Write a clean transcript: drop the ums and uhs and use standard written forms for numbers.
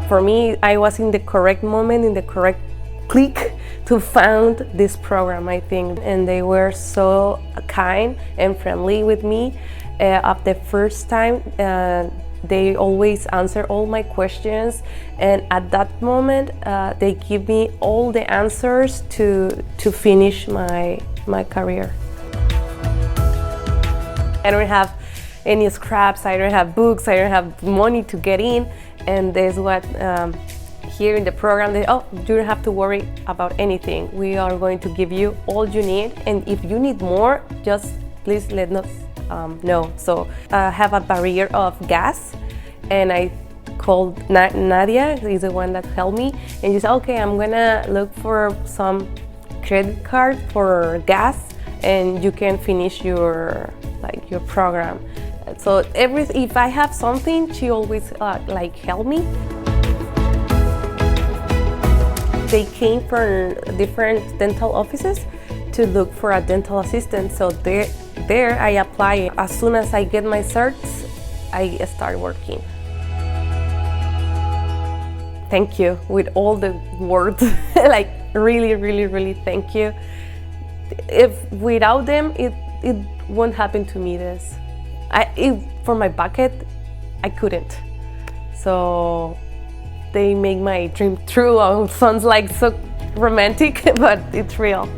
for me, I was in the correct moment, in the correct click to found this program, I think. And they were so kind and friendly with me. At the first time, they always answer all my questions, and at that moment, they give me all the answers to finish my career. I don't have any scraps, I don't have books, I don't have money to get in, and there's what here in the program, you don't have to worry about anything. We are going to give you all you need, and if you need more, just please let us know. So I have a barrier of gas, and I called Nadia, who is the one that helped me, and she said, okay, I'm gonna look for some credit card for gas, and you can finish your program. So if I have something, she always help me. They came from different dental offices to look for a dental assistant. So there I apply. As soon as I get my certs, I start working. Thank you with all the words, really, really, really thank you. If without them, it won't happen to me this. For my bucket, I couldn't. So they make my dream true. Sounds like so romantic, but it's real.